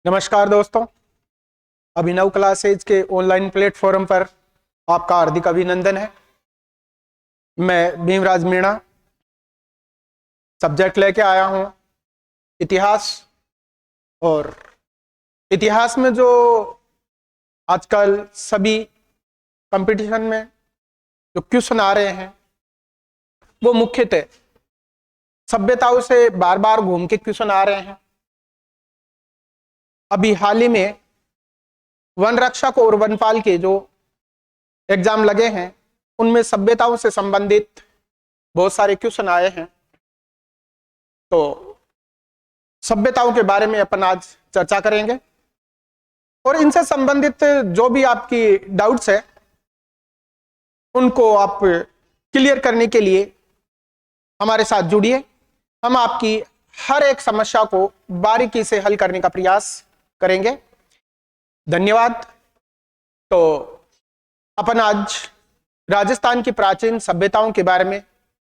नमस्कार दोस्तों, अभिनव क्लासेज के ऑनलाइन प्लेटफॉर्म पर आपका हार्दिक अभिनंदन है। मैं भीमराज मीणा सब्जेक्ट लेके आया हूं इतिहास। और इतिहास में जो आजकल सभी कंपटीशन में जो क्वेश्चन आ रहे हैं वो मुख्यतः सभ्यताओं से बार बार घूम के क्वेश्चन आ रहे हैं। अभी हाल ही में वन रक्षक और वनपाल के जो एग्जाम लगे हैं उनमें सभ्यताओं से संबंधित बहुत सारे क्वेश्चन आए हैं। तो सभ्यताओं के बारे में अपन आज चर्चा करेंगे और इनसे संबंधित जो भी आपकी डाउट्स है उनको आप क्लियर करने के लिए हमारे साथ जुड़िए। हम आपकी हर एक समस्या को बारीकी से हल करने का प्रयास करेंगे। धन्यवाद। तो अपन आज राजस्थान की प्राचीन सभ्यताओं के बारे में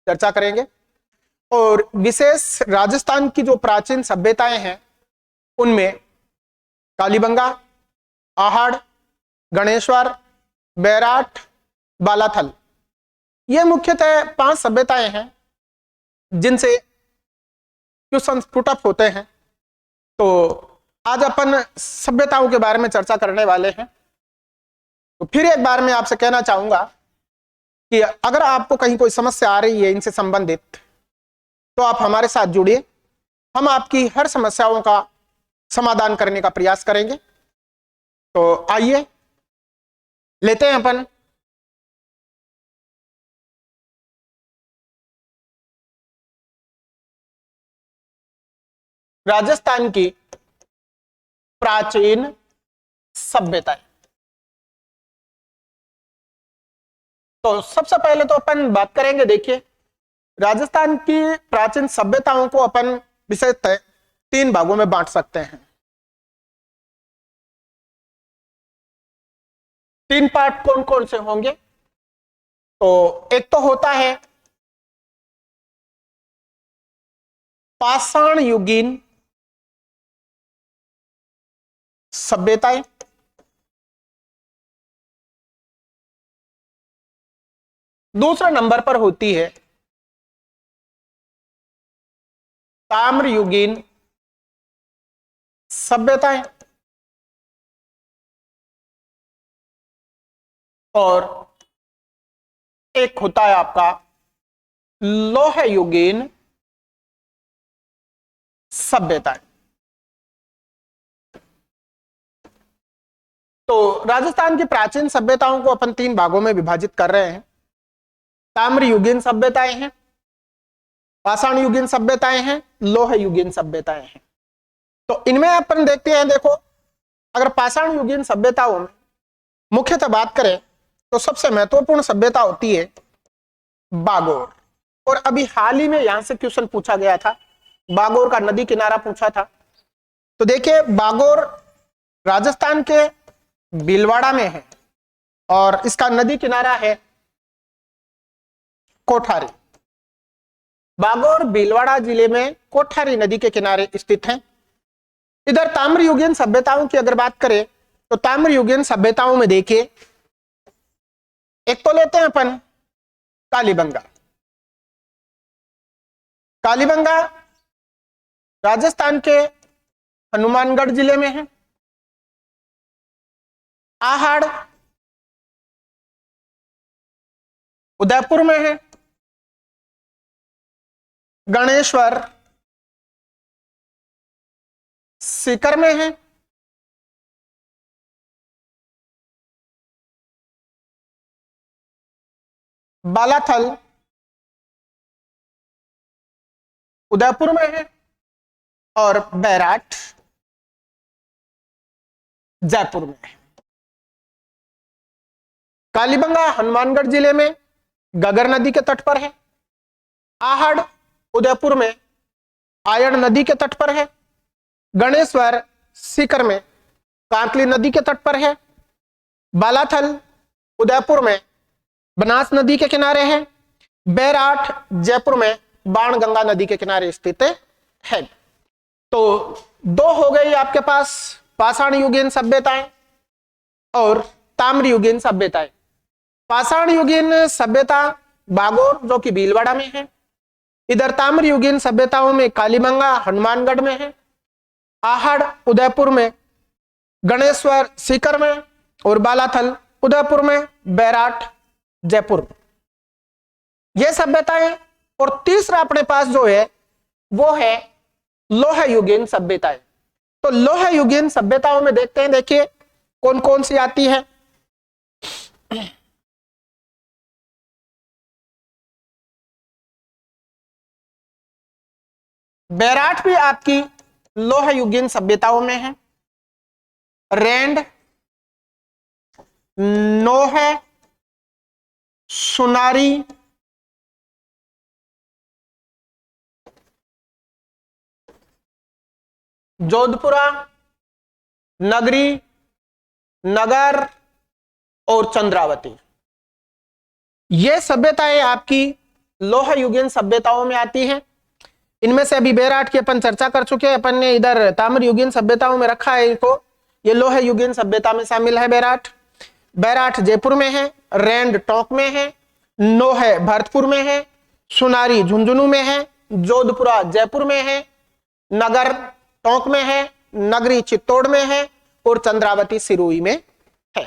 चर्चा करेंगे और विशेष राजस्थान की जो प्राचीन सभ्यताएं हैं उनमें कालीबंगा, आहड़, गणेश्वर, बैराठ, बालाथल, ये मुख्यतः 5 सभ्यताएं हैं जिनसे क्वेश्चन पुट अप होते हैं। तो आज अपन सभ्यताओं के बारे में चर्चा करने वाले हैं। तो फिर एक बार मैं आपसे कहना चाहूंगा कि अगर आपको कहीं कोई समस्या आ रही है इनसे संबंधित तो आप हमारे साथ जुड़िए। हम आपकी हर समस्याओं का समाधान करने का प्रयास करेंगे। तो आइए लेते हैं अपन राजस्थान की प्राचीन सभ्यताएं। तो सबसे पहले तो अपन बात करेंगे, देखिए राजस्थान की प्राचीन सभ्यताओं को अपन विशेषतः 3 भागों में बांट सकते हैं। 3 पार्ट कौन कौन से होंगे? तो एक तो होता है पाषाण युगीन सभ्यताएं, दूसरे नंबर पर होती है ताम्र युगीन सभ्यताएं और एक होता है आपका लौह युगीन सभ्यताएं। तो राजस्थान की प्राचीन सभ्यताओं को अपन 3 भागों में विभाजित कर रहे हैं। ताम्र युगीन सभ्यताएं हैं, पाषाण युगीन सभ्यताएं हैं, लौह युगीन सभ्यताएं हैं। तो इनमें अपन देखते हैं, देखो अगर पाषाण युगीन सभ्यताओं में मुख्यतः बात करें तो सबसे महत्वपूर्ण सभ्यता होती है बागोर। और अभी हाल ही में यहां से क्वेश्चन पूछा गया था, बागोर का नदी किनारा पूछा था। तो देखिए बागोर राजस्थान के भीलवाड़ा में है और इसका नदी किनारा है कोठारी। बागोर भीलवाड़ा जिले में कोठारी नदी के किनारे स्थित है। इधर ताम्र युगीन सभ्यताओं की अगर बात करें तो ताम्र युगीन सभ्यताओं में देखिए एक तो लेते हैं अपन कालीबंगा। कालीबंगा राजस्थान के हनुमानगढ़ जिले में है। आहड़ उदयपुर में है। गणेश्वर सीकर में है। बालाथल उदयपुर में है और बैराठ जयपुर में है। कालीबंगा हनुमानगढ़ जिले में गगर नदी के तट पर है। आहड़ उदयपुर में आयड़ नदी के तट पर है। गणेश्वर सीकर में कांकली नदी के तट पर है। बालाथल उदयपुर में बनास नदी के किनारे है। बैराठ जयपुर में बाणगंगा नदी के किनारे स्थित है। तो दो हो गई आपके पास पाषाण युगीन सभ्यताएं और ताम्र युगीन सभ्यताएं। पाषाण युगीन सभ्यता बागोर जो कि भीलवाड़ा में है, इधर ताम्र युगीन सभ्यताओं में कालीबंगा हनुमानगढ़ में है, आहड़ उदयपुर में, गणेश्वर सीकर में और बालाथल उदयपुर में, बैराट जयपुर। ये सभ्यताएं। और तीसरा अपने पास जो है वो है लोह युगीन सभ्यताएं। तो लोह युगीन सभ्यताओं में देखते हैं, देखिए कौन कौन सी आती है। बैराट भी आपकी लोह युगीन सभ्यताओं में है। रैंड, नोह, सुनारी, जोधपुरा, नगरी, नगर और चंद्रावती। ये सभ्यताएं आपकी लोह युगीन सभ्यताओं में आती हैं। इनमें से अभी बैराट की अपन चर्चा कर चुके हैं, अपन ने इधर ताम्र युगीन सभ्यताओं में रखा है इसको। ये लोह युगीन सभ्यता में शामिल है बैराट। बैराट जयपुर में है, रैंड टोंक में है, नोह भरतपुर में है, सुनारी झुंझुनू में है, जोधपुरा जयपुर में है, नगर टोंक में है, नगरी चित्तौड़ में है और चंद्रावती सिरोही में है।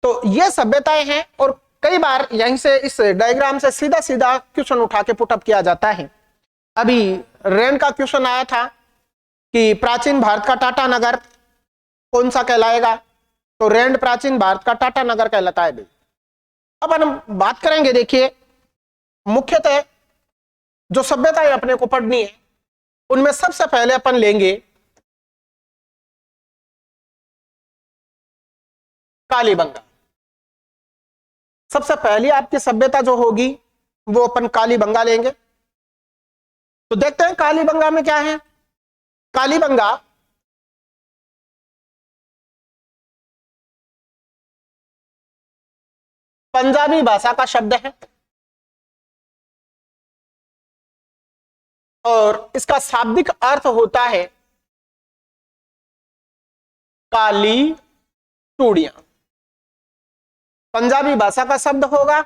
तो ये सभ्यताएं हैं और कई बार यहीं से इस डायग्राम से सीधा सीधा क्वेश्चन उठा के पुटअप किया जाता है। अभी रैंड का क्वेश्चन आया था कि प्राचीन भारत का टाटा नगर कौन सा कहलाएगा, तो रैंड प्राचीन भारत का टाटा नगर कहलाता है। अब हम बात करेंगे, देखिए मुख्यतः जो सभ्यताएं अपने को पढ़नी है उनमें सबसे पहले अपन लेंगे कालीबंगा। सबसे पहली आपकी सभ्यता जो होगी वो अपन कालीबंगा लेंगे। तो देखते हैं कालीबंगा में क्या है। कालीबंगा पंजाबी भाषा का शब्द है और इसका शाब्दिक अर्थ होता है काली चूड़ियां। पंजाबी भाषा का शब्द होगा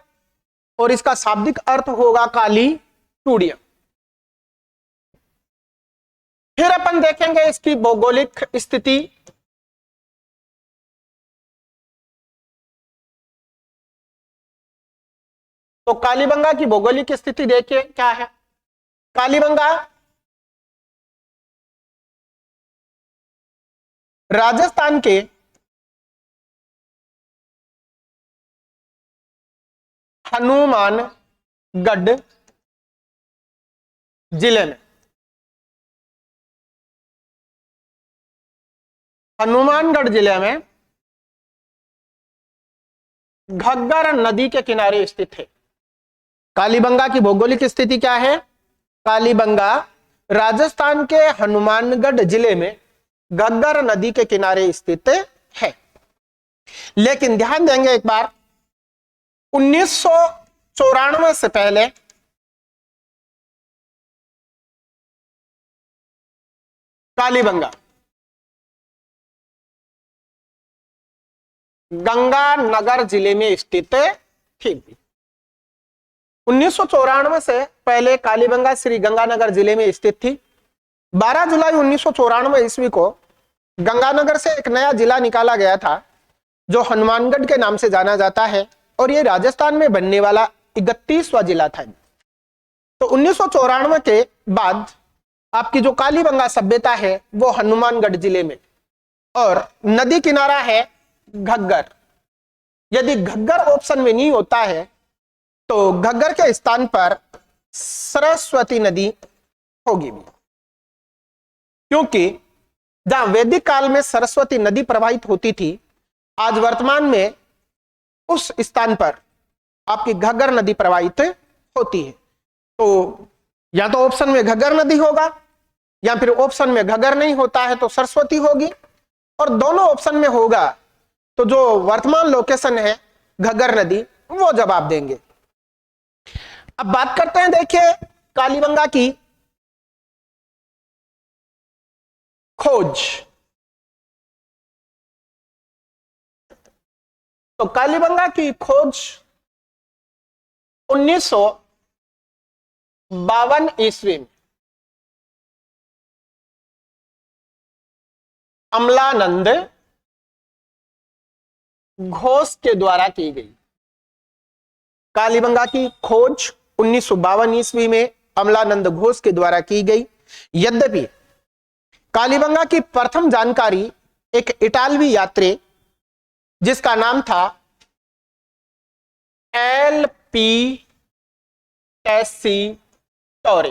और इसका शाब्दिक अर्थ होगा काली चूड़ियां। फिर अपन देखेंगे इसकी भौगोलिक स्थिति। तो कालीबंगा की भौगोलिक स्थिति देखिए क्या है। कालीबंगा राजस्थान के हनुमानगढ़ जिले में, हनुमानगढ़ जिले में घग्गर नदी के किनारे स्थित है। कालीबंगा की भौगोलिक स्थिति क्या है। कालीबंगा राजस्थान के हनुमानगढ़ जिले में घग्गर नदी के किनारे स्थित है। लेकिन ध्यान देंगे एक बार, 1994 से पहले कालीबंगा गंगानगर जिले में स्थित थी। 1994 से पहले कालीबंगा श्री गंगानगर जिले में स्थित थी। 12 जुलाई 1994 ईस्वी को गंगानगर से एक नया जिला निकाला गया था जो हनुमानगढ़ के नाम से जाना जाता है और यह राजस्थान में बनने वाला 31वां जिला था। तो 1994 के बाद आपकी जो कालीबंगा सभ्यता है वो हनुमानगढ़ जिले में, और नदी किनारा है घग्गर। यदि घग्गर ऑप्शन में नहीं होता है तो घग्गर के स्थान पर सरस्वती नदी होगी भी, क्योंकि जहां वैदिक काल में सरस्वती नदी प्रवाहित होती थी, आज वर्तमान में उस स्थान पर आपकी घग्गर नदी प्रवाहित होती है। तो या तो ऑप्शन में घग्गर नदी होगा या फिर ऑप्शन में घग्गर नहीं होता है तो सरस्वती होगी, और दोनों ऑप्शन में होगा तो जो वर्तमान लोकेशन है घग्गर नदी वो जवाब देंगे। अब बात करते हैं, देखिए कालीबंगा की खोज। तो कालीबंगा की खोज 1952 ईस्वी में अमलानंद घोष के द्वारा की गई। कालीबंगा की खोज 1952 ईस्वी में अमलानंद घोष के द्वारा की गई। यद्यपि कालीबंगा की प्रथम जानकारी एक इटालवी यात्री जिसका नाम था LP टेस्सीटोरे।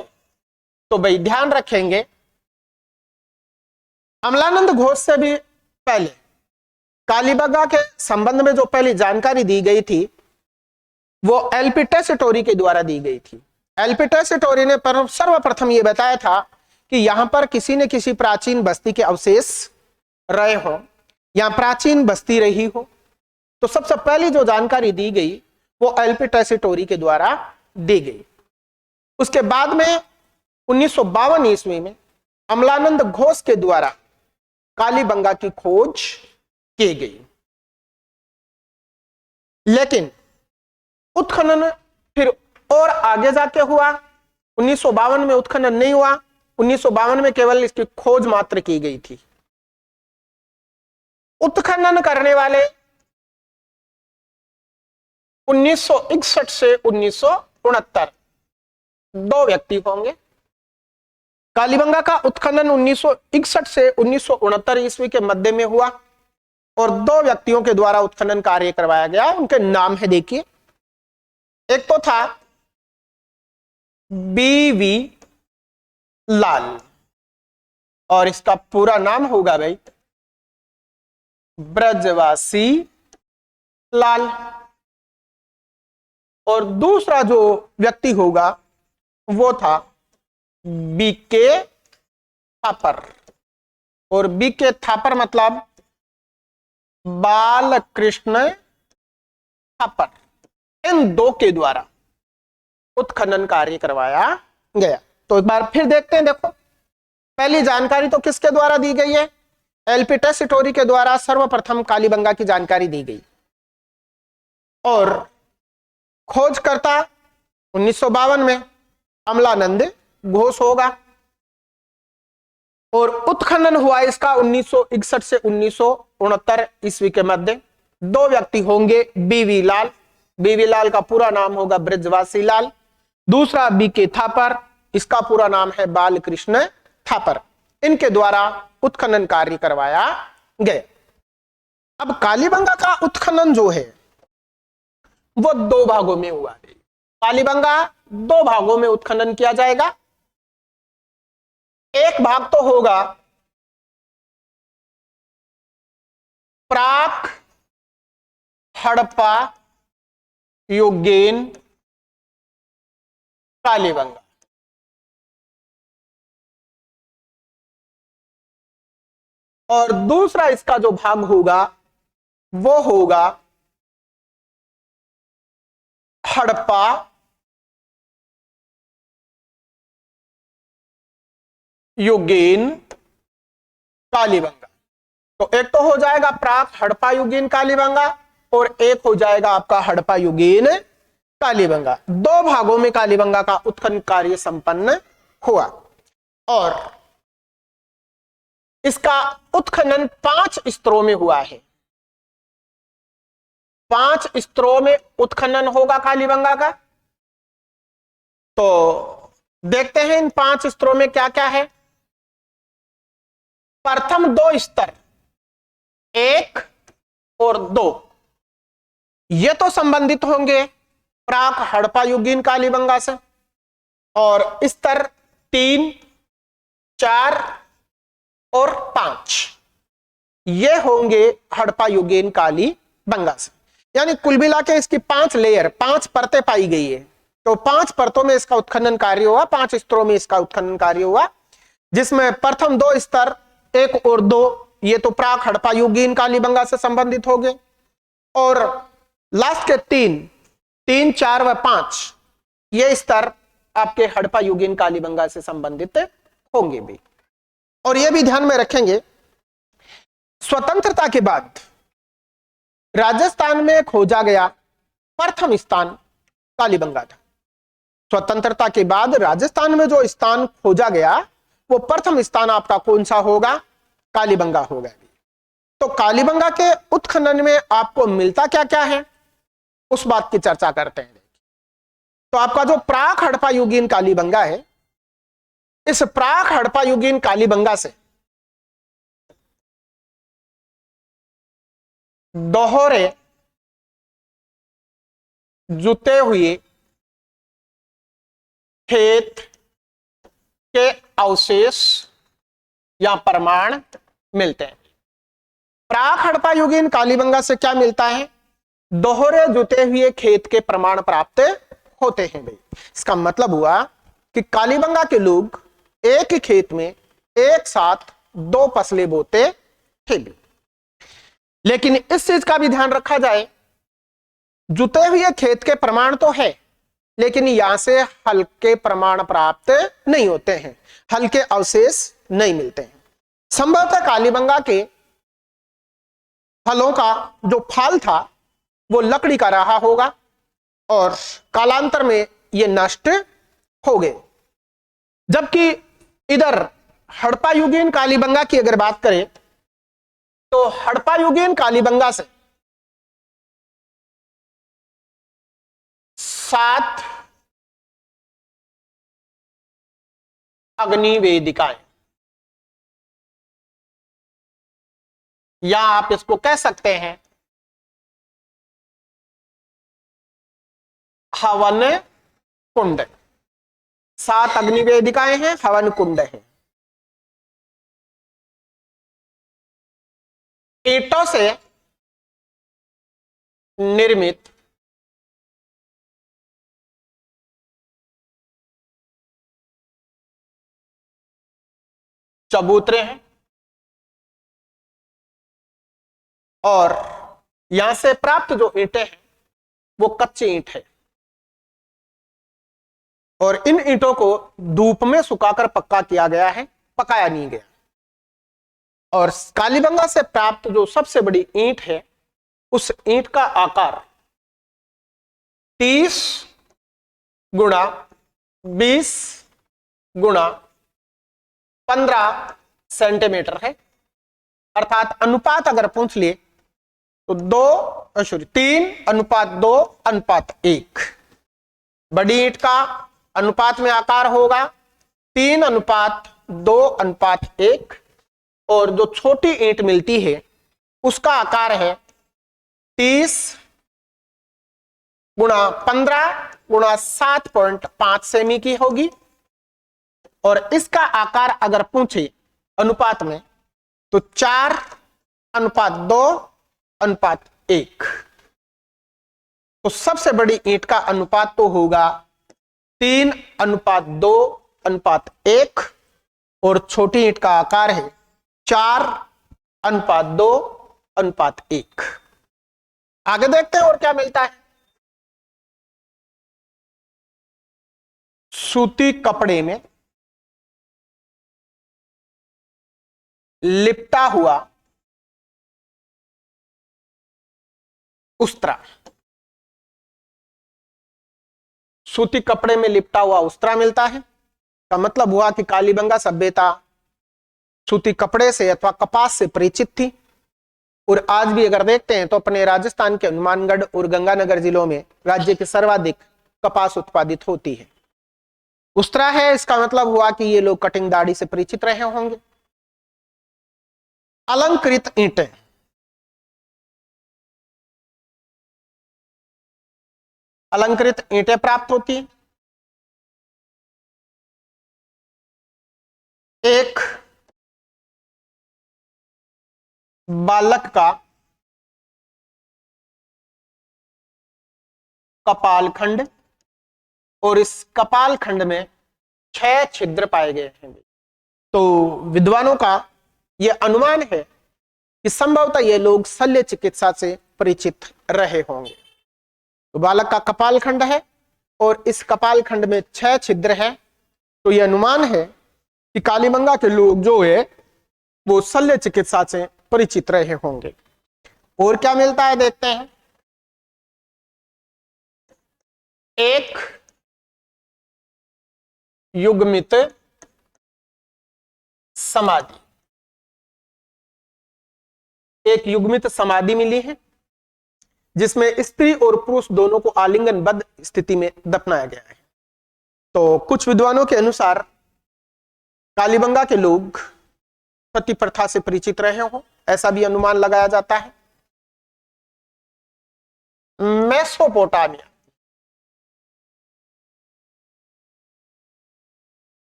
तो भाई ध्यान रखेंगे, अमलानंद घोष से भी पहले कालीबंगा के संबंध में जो पहली जानकारी दी गई थी वो LP टेस्सीटोरे के द्वारा दी गई थी। LP टेस्सीटोरे ने सर्वप्रथम यह बताया था कि यहां पर किसी न किसी प्राचीन बस्ती के अवशेष रहे हो, यहां प्राचीन बस्ती रही हो। तो सबसे पहली जो जानकारी दी गई वो LP टेस्सीटोरे के द्वारा दी गई। उसके बाद में 1952 ईस्वी में अमलानंद घोष के द्वारा कालीबंगा की खोज की गई। लेकिन उत्खनन फिर और आगे जाके हुआ। 1952 में उत्खनन नहीं हुआ, 1952 में केवल इसकी खोज मात्र की गई थी। उत्खनन करने वाले 1961 से 1969 दो व्यक्ति होंगे। कालीबंगा का उत्खनन 1961 से 1969 ईस्वी के मध्य में हुआ और दो व्यक्तियों के द्वारा उत्खनन कार्य करवाया गया। उनके नाम है, देखिए, एक तो था BV लाल और इसका पूरा नाम होगा भाई ब्रजवासी लाल, और दूसरा जो व्यक्ति होगा वो था BK थापर। और BK थापर मतलब बालकृष्ण थापर। इन दो के द्वारा उत्खनन कार्य करवाया गया। तो एक बार फिर देखते हैं। देखो, पहली जानकारी तो किसके द्वारा दी गई है? LP टेस्सीटोरे के द्वारा सर्वप्रथम कालीबंगा की जानकारी दी गई और खोजकर्ता 1952 में अमलानंद घोष होगा और उत्खनन हुआ इसका 1961 से 1969 ईस्वी के मध्य। दो व्यक्ति होंगे, BV लाल, BV लाल का पूरा नाम होगा ब्रजवासी लाल, दूसरा BK थापर, इसका पूरा नाम है बालकृष्ण थापर। इनके द्वारा उत्खनन कार्य करवाया गया। अब कालीबंगा का उत्खनन जो है वो दो भागों में हुआ है। कालीबंगा दो भागों में उत्खनन किया जाएगा। एक भाग तो होगा प्राक हड़प्पा युगीन कालीबंगा, और दूसरा इसका जो भाग होगा वो होगा हड़प्पा युगीन कालीबंगा। तो एक तो हो जाएगा प्राक हड़प्पा युगीन कालीबंगा और एक हो जाएगा आपका हड़प्पा युगीन कालीबंगा। दो भागों में कालीबंगा का उत्खनन कार्य संपन्न हुआ और इसका उत्खनन 5 स्तरों में हुआ है। 5 स्तरों में उत्खनन होगा कालीबंगा का। तो देखते हैं इन 5 स्तरों में क्या क्या है। प्रथम 2 स्तर 1 और 2 ये तो संबंधित होंगे प्राक हड़प्पा युगीन कालीबंगा से, और स्तर 3, 4 और 5 ये होंगे हड़प्पा युगीन कालीबंगा से। यानी कुल मिला के इसकी 5 लेयर, 5 परतें पाई गई है। तो 5 परतों में इसका उत्खनन कार्य हुआ, 5 स्तरों में इसका उत्खनन कार्य हुआ, जिसमें प्रथम 2 स्तर 1 और 2 ये तो प्राक हड़प्पा युगीन कालीबंगा से संबंधित हो गए, और लास्ट के 3, 4 व 5 ये स्तर आपके हड़प्पा युगीन कालीबंगा से संबंधित होंगे भी। और यह भी ध्यान में रखेंगे, स्वतंत्रता के बाद राजस्थान में खोजा गया प्रथम स्थान कालीबंगा था। स्वतंत्रता के बाद राजस्थान में जो स्थान खोजा गया वो प्रथम स्थान आपका कौन सा होगा? कालीबंगा होगा। तो कालीबंगा के उत्खनन में आपको मिलता क्या क्या है, उस बात की चर्चा करते हैं। तो आपका जो प्राक हड़प्पा युगीन कालीबंगा है, इस प्राक हड़प्पा युगीन कालीबंगा से दोहरे जुते हुए खेत के अवशेष या प्रमाण मिलते हैं। प्राक हड़प्पा युगीन कालीबंगा से क्या मिलता है? दोहरे जुते हुए खेत के प्रमाण प्राप्त होते हैं। भाई इसका मतलब हुआ कि कालीबंगा के लोग एक ही खेत में एक साथ 2 फसलें बोते थे। लेकिन इस चीज का भी ध्यान रखा जाए, जुते हुए खेत के प्रमाण तो है, लेकिन यहां से हल्के प्रमाण प्राप्त नहीं होते हैं, हल्के अवशेष नहीं मिलते हैं। संभवतः कालीबंगा के फलों का जो फाल था वो लकड़ी का रहा होगा और कालांतर में ये नष्ट हो गए। जबकि इधर हड़प्पा युगीन कालीबंगा की अगर बात करें तो हड़प्पा युगीन कालीबंगा से 7 अग्नि वेदिकाएं, या आप इसको कह सकते हैं हवन कुंड। 7 अग्नि वेदिकाएं हैं, हवन कुंड है। ईंटों से निर्मित चबूतरे हैं और यहां से प्राप्त जो ईंटें हैं वो कच्ची ईंट है और इन ईंटों को धूप में सुखाकर पक्का किया गया है, पकाया नहीं गया। और कालीबंगा से प्राप्त जो सबसे बड़ी ईंट है, उस ईंट का आकार 30 गुणा 20 गुणा 15 सेंटीमीटर है। अर्थात अनुपात अगर पूछ लिए तो 3:2:1। बड़ी ईंट का अनुपात में आकार होगा 3:2:1 और जो छोटी ईंट मिलती है उसका आकार है 30 गुणा 15 गुणा 7.5 सेमी की होगी। और इसका आकार अगर पूछे अनुपात में तो 4:2:1। तो सबसे बड़ी ईंट का अनुपात तो होगा 3:2:1 और छोटी ईंट का आकार है 4:2:1। आगे देखते हैं और क्या मिलता है। सूती कपड़े में लिपटा हुआ उस्तरा। सूती कपड़े में लिपटा हुआ उस्तरा मिलता है। का मतलब हुआ कि कालीबंगा सभ्यता सूती कपड़े से अथवा कपास से परिचित थी। और आज भी अगर देखते हैं तो अपने राजस्थान के हनुमानगढ़ और गंगानगर जिलों में राज्य की सर्वाधिक कपास उत्पादित होती है। उस्तरा है, इसका मतलब हुआ कि ये लोग कटिंग दाढ़ी से परिचित रहे होंगे। अलंकृत ईंटें, अलंकृत ईंटें प्राप्त होती। एक बालक का कपाल खंड और इस कपाल खंड में 6 छिद्र पाए गए हैं। तो विद्वानों का यह अनुमान है कि संभवतः ये लोग शल्य चिकित्सा से परिचित रहे होंगे। तो बालक का कपाल खंड है और इस कपाल खंड में 6 छिद्र है। तो यह अनुमान है कि कालीबंगा के लोग जो है वो शल्य चिकित्सा से परिचित रहे होंगे। और क्या मिलता है देखते हैं। एक युग्मित समाधि, एक युग्मित समाधि मिली है जिसमें स्त्री और पुरुष दोनों को आलिंगनबद्ध स्थिति में दफनाया गया है। तो कुछ विद्वानों के अनुसार कालीबंगा के लोग सती प्रथा से परिचित रहे हो, ऐसा भी अनुमान लगाया जाता है। मेसोपोटामिया,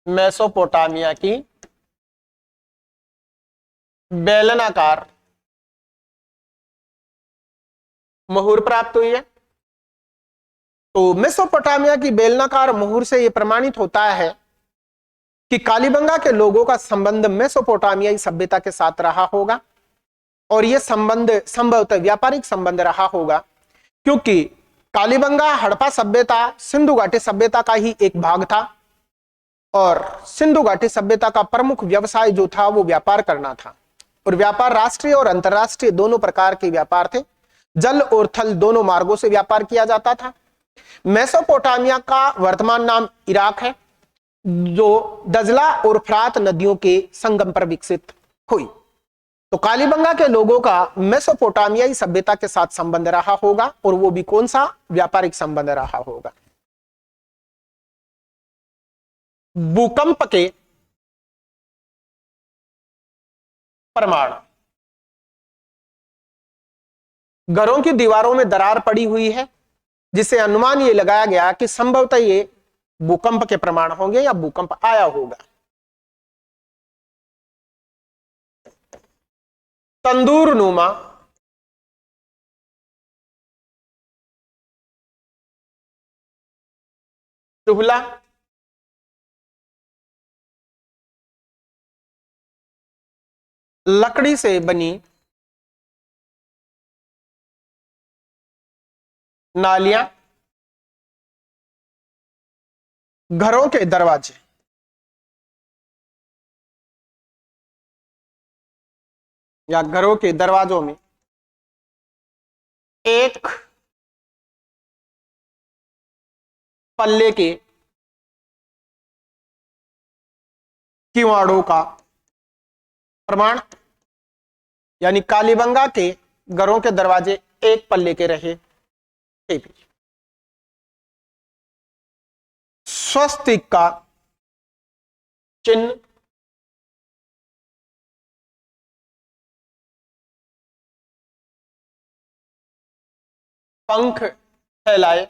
मेसोपोटामिया की बेलनाकार मुहूर प्राप्त हुई है। तो मेसोपोटामिया की बेलनाकार मुहूर से यह प्रमाणित होता है कि कालीबंगा के लोगों का संबंध मेसोपोटामियाई सभ्यता के साथ रहा होगा और यह संबंध संभवतः व्यापारिक संबंध रहा होगा, क्योंकि कालीबंगा हड़प्पा सभ्यता सिंधु घाटी सभ्यता का ही एक भाग था और सिंधु घाटी सभ्यता का प्रमुख व्यवसाय जो था वो व्यापार करना था। और व्यापार राष्ट्रीय और अंतरराष्ट्रीय दोनों प्रकार के व्यापार थे, जल और थल दोनों मार्गों से व्यापार किया जाता था। मेसोपोटामिया का वर्तमान नाम इराक है, जो दजला और फ्रात नदियों के संगम पर विकसित हुई। तो कालीबंगा के लोगों का मेसोपोटामियाई सभ्यता के साथ संबंध रहा होगा और वो भी कौन सा, व्यापारिक संबंध रहा होगा। भूकंप के प्रमाण, घरों की दीवारों में दरार पड़ी हुई है जिससे अनुमान यह लगाया गया कि संभवतः ये भूकंप के प्रमाण होंगे या भूकंप आया होगा। तंदूर नुमा चूल्हा, लकड़ी से बनी नालियां, घरों के दरवाजे, या घरों के दरवाजों में एक पल्ले के किवाड़ों का प्रमाण, यानी कालीबंगा के घरों के दरवाजे एक पल्ले के रहे थे। स्वस्तिक का चिन्ह, पंख फैलाए,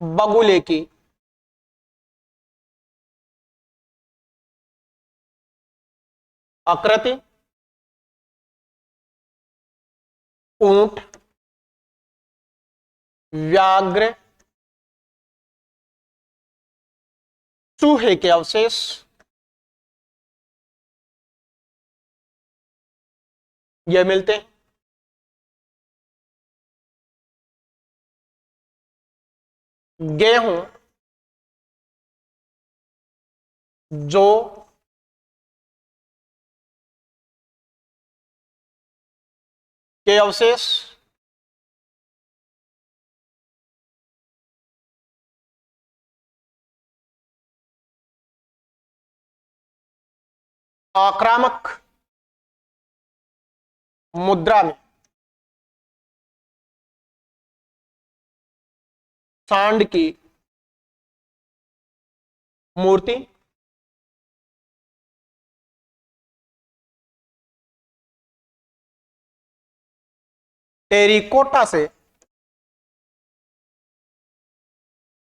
बगुले की आकृति, ऊंट, व्याघ्र, चूहे के अवशेष, यह मिलते हैं। गेहूं, जो के अवशेष, आक्रामक मुद्रा में सांड की मूर्ति, टेरिकोटा से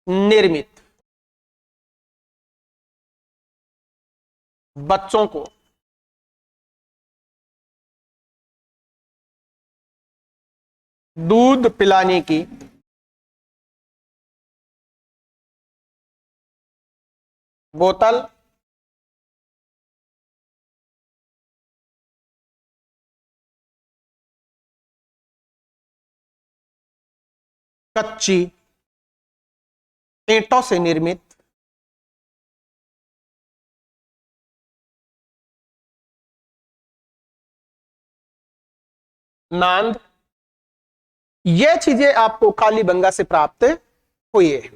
निर्मित बच्चों को दूध पिलाने की बोतल, कच्ची ईंटों से निर्मित नांद, ये चीजें आपको कालीबंगा से प्राप्त हुई है।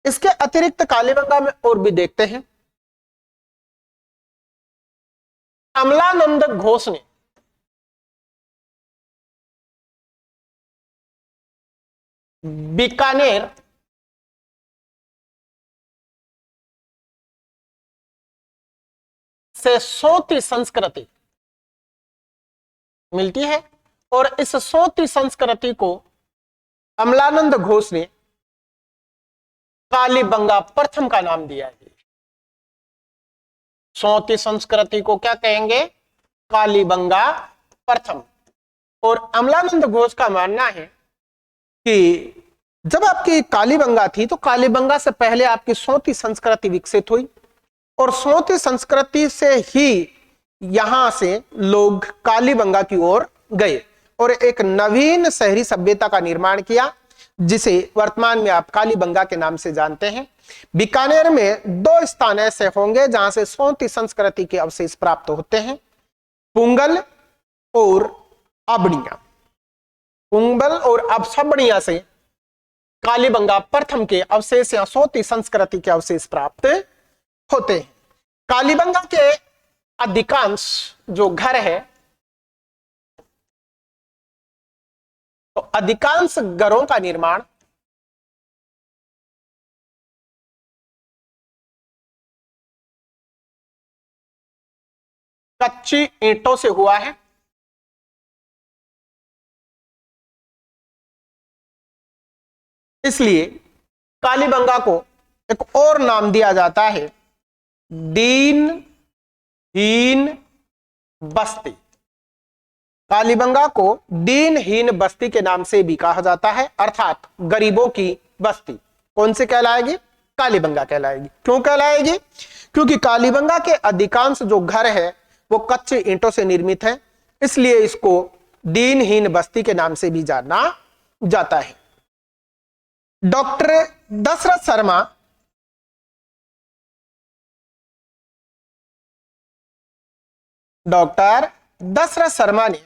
इसके अतिरिक्त कालीबंगा में और भी देखते हैं। अमलानंद घोष ने बीकानेर से सोती संस्कृति मिलती है और इस सोती संस्कृति को अमलानंद घोष ने कालीबंगा प्रथम का नाम दिया है। सोती संस्कृति को क्या कहेंगे? कालीबंगा प्रथम। और अमलानंद घोष का मानना है कि जब आपकी कालीबंगा थी तो कालीबंगा से पहले आपकी सोती संस्कृति विकसित हुई और सोती संस्कृति से ही यहां से लोग कालीबंगा की ओर गए और एक नवीन शहरी सभ्यता का निर्माण किया, जिसे वर्तमान में आप कालीबंगा के नाम से जानते हैं। बीकानेर में 2 स्थान ऐसे होंगे जहां से सोती संस्कृति के अवशेष प्राप्त होते हैं, पुंगल और अबड़िया। पुंगल और अबसबड़िया से कालीबंगा प्रथम के अवशेष या सोती संस्कृति के अवशेष प्राप्त होते हैं। कालीबंगा के अधिकांश जो घर है, तो अधिकांश घरों का निर्माण कच्ची ईंटों से हुआ है। इसलिए कालीबंगा को एक और नाम दिया जाता है, दीनहीन बस्ती। कालीबंगा को दीनहीन बस्ती के नाम से भी कहा जाता है, अर्थात गरीबों की बस्ती। कौन से कहलाएगी? कालीबंगा कहलाएगी। क्यों कहलाएगी? क्योंकि कालीबंगा के अधिकांश जो घर है वो कच्चे ईंटों से निर्मित है, इसलिए इसको दीनहीन बस्ती के नाम से भी जाना जाता है। डॉक्टर दशरथ शर्मा ने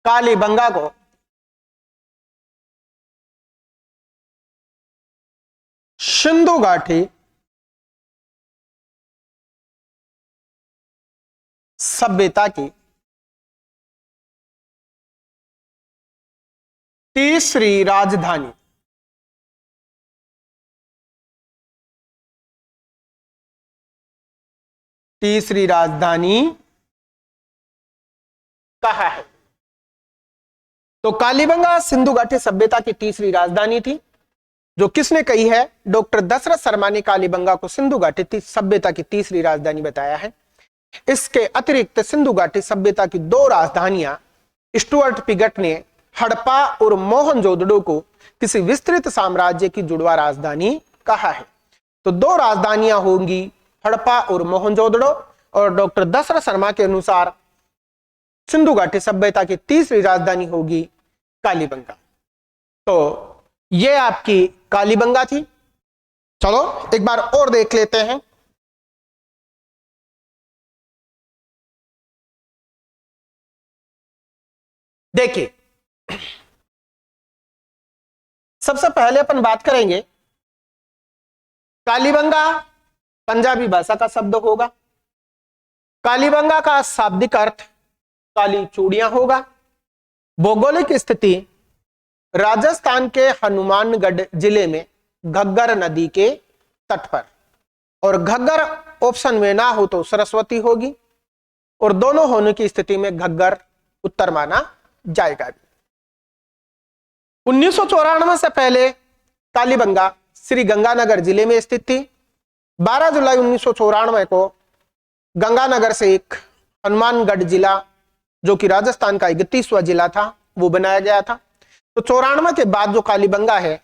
कालीबंगा को सिंधु घाटी सभ्यता की तीसरी राजधानी कहा है। तो कालीबंगा सिंधु घाटी सभ्यता की तीसरी राजधानी थी। जो किसने कही है? डॉक्टर दशरथ शर्मा ने कालीबंगा को सिंधु घाटी सभ्यता की तीसरी राजधानी बताया है। इसके अतिरिक्त सिंधु घाटी सभ्यता की 2 राजधानियां स्टुअर्ट पिगट ने हड़प्पा और मोहनजोदड़ो को किसी विस्तृत साम्राज्य की जुड़वा राजधानी कहा है। तो 2 राजधानियां होंगी, हड़प्पा और मोहनजोदड़ो, और डॉक्टर दशरथ शर्मा के अनुसार सिंधु घाटी सभ्यता की तीसरी राजधानी होगी कालीबंगा। तो ये आपकी कालीबंगा थी। चलो एक बार और देख लेते हैं। देखिए, सबसे पहले अपन बात करेंगे, कालीबंगा पंजाबी भाषा का शब्द होगा। कालीबंगा का शाब्दिक अर्थ काली चूड़ियां होगा। भौगोलिक स्थिति राजस्थान के हनुमानगढ़ जिले में घग्गर नदी के तट पर, और घग्गर ऑप्शन में ना हो तो सरस्वती होगी, और दोनों होने की स्थिति में घग्गर उत्तर माना जाएगा। 1994 से पहले कालीबंगा श्री गंगानगर जिले में स्थित थी। 12 जुलाई 1994 को गंगानगर से एक हनुमानगढ़ जिला, जो कि राजस्थान का 31वां जिला था, वो बनाया गया था। तो 94 के बाद जो कालीबंगा है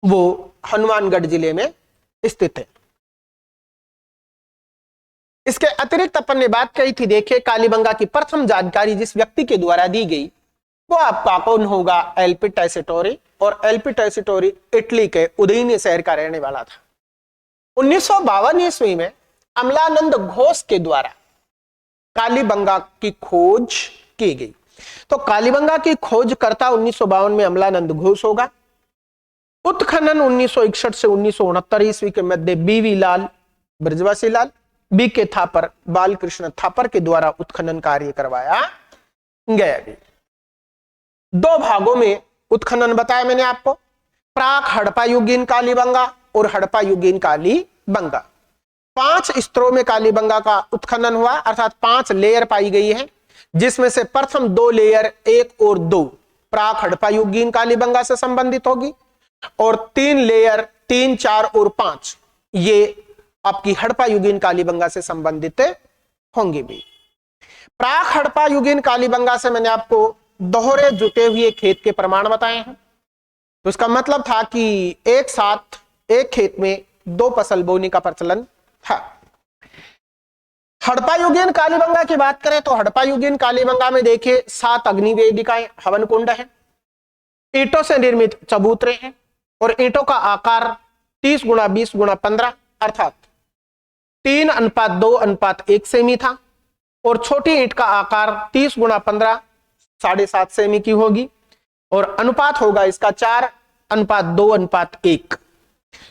वो हनुमानगढ़ जिले में स्थित है। इसके अतिरिक्त अपन ने बात कही थी, देखिए कालीबंगा की प्रथम जानकारी जिस व्यक्ति के द्वारा दी गई वो आपका कौन होगा, एलपी टेसीटोरी। और एलपी टेसीटोरी इटली के उदयनी शहर का रहने वाला था। 1952 ईस्वी में अमलानंद घोष के द्वारा कालीबंगा की खोज की गई। तो कालीबंगा की खोजकर्ता 1952 में अमलानंद घोष होगा। उत्खनन 1961 से 1969 ईस्वी के मध्य बीवी लाल, ब्रजवासी लाल, बी के थापर, बालकृष्ण थापर के द्वारा उत्खनन कार्य करवाया गया। दो भागों में उत्खनन बताया मैंने आपको, प्राक हड़प्पा युगीन कालीबंगा और हड़प्पा युगीन कालीबंगा। 5 स्तरों में कालीबंगा का उत्खनन हुआ, अर्थात 5 लेयर पाई गई है, जिसमें से प्रथम 2 लेयर 1 और 2 प्राक हड़प्पा युगीन कालीबंगा से संबंधित होगी और 3 लेयर 3, 4 और 5 ये आपकी हड़प्पा युगीन कालीबंगा से संबंधित होंगे भी। प्राक हड़प्पा युगीन कालीबंगा से मैंने आपको दोहरे जुटे हुए खेत के प्रमाण बताए हैं। तो इसका मतलब था कि एक साथ एक खेत में 2 फसल बोने का प्रचलन था। हड़प्पा युगीन कालीबंगा की बात करें तो हड़प्पा युगीन कालीबंगा में देखिए 7 अग्नि वेदिकाएं, हवन कुंड है, ईंटों से निर्मित चबूतरे हैं और ईंटों का आकार 30 गुणा 20 गुणा 15 अर्थात 3:2:1 सेमी था और छोटी ईंट का आकार 30 गुणा 15 7.5 सेमी की होगी और अनुपात होगा इसका 4:2:1।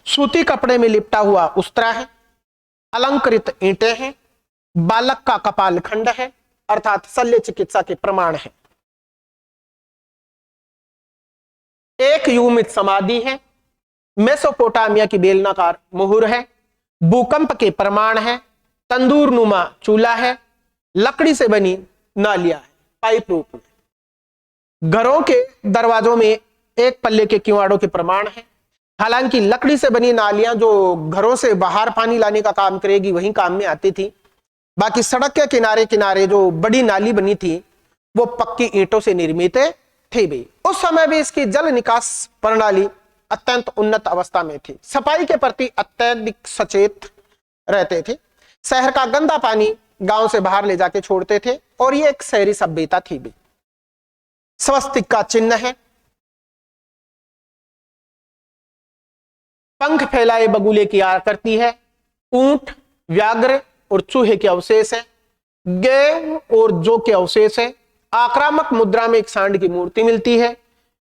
सूती कपड़े में लिपटा हुआ उस्तरा है, अलंकृत ईंटें हैं, बालक का कपाल खंड है अर्थात शल्य चिकित्सा के प्रमाण है, एक युमित समाधि है, मेसोपोटामिया की बेलनाकार मुहुर है, भूकंप के प्रमाण है, तंदूर नुमा चूल्हा है, लकड़ी से बनी नालियां है पाइप रूप में, घरों के दरवाजों में एक पल्ले के किवाड़ों के प्रमाण है। हालांकि लकड़ी से बनी नालियां जो घरों से बाहर पानी लाने का काम करेगी वहीं काम में आती थी, बाकी सड़क के किनारे किनारे जो बड़ी नाली बनी थी वो पक्की ईंटों से निर्मित थी भी। उस समय भी इसकी जल निकास प्रणाली अत्यंत उन्नत अवस्था में थी, सफाई के प्रति अत्यधिक सचेत रहते थे, शहर का गंदा पानी गांव से बाहर ले जाके छोड़ते थे और ये एक शहरी सभ्यता थी भी। स्वस्तिक का चिन्ह है, पंख फैलाए बगुले की आकृति है, ऊंट, व्याघ्र और चूहे के अवशेष है, गेव और जौ के अवशेष है, आक्रामक मुद्रा में एक सांड की मूर्ति मिलती है,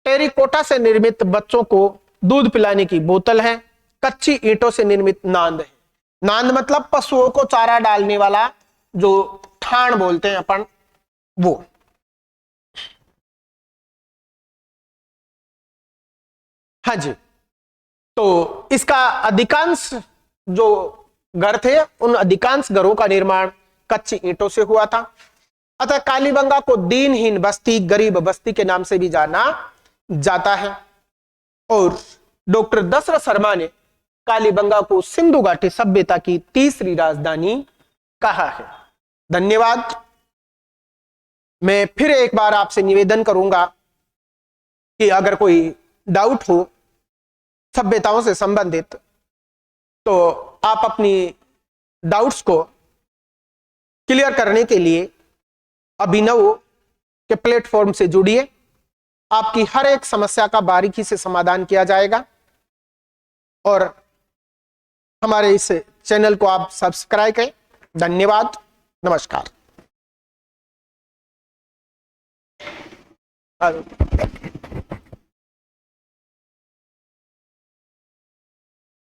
टेरिकोटा से निर्मित बच्चों को दूध पिलाने की बोतल है, कच्ची ईंटों से निर्मित नांद है। नांद मतलब पशुओं को चारा डालने वाला जो ठाण बोलते हैं अपन वो। हाँ जी, तो इसका अधिकांश जो घर थे उन अधिकांश घरों का निर्माण कच्ची ईंटों से हुआ था। अतः कालीबंगा को दीनहीन बस्ती, गरीब बस्ती के नाम से भी जाना जाता है। और डॉक्टर दशरथ शर्मा ने कालीबंगा को सिंधु घाटी सभ्यता की तीसरी राजधानी कहा है। धन्यवाद। मैं फिर एक बार आपसे निवेदन करूंगा कि अगर कोई डाउट हो सभ्यताओं से संबंधित तो आप अपनी डाउट्स को क्लियर करने के लिए अभिनव के प्लेटफॉर्म से जुड़िए। आपकी हर एक समस्या का बारीकी से समाधान किया जाएगा और हमारे इस चैनल को आप सब्सक्राइब करें। धन्यवाद, नमस्कार।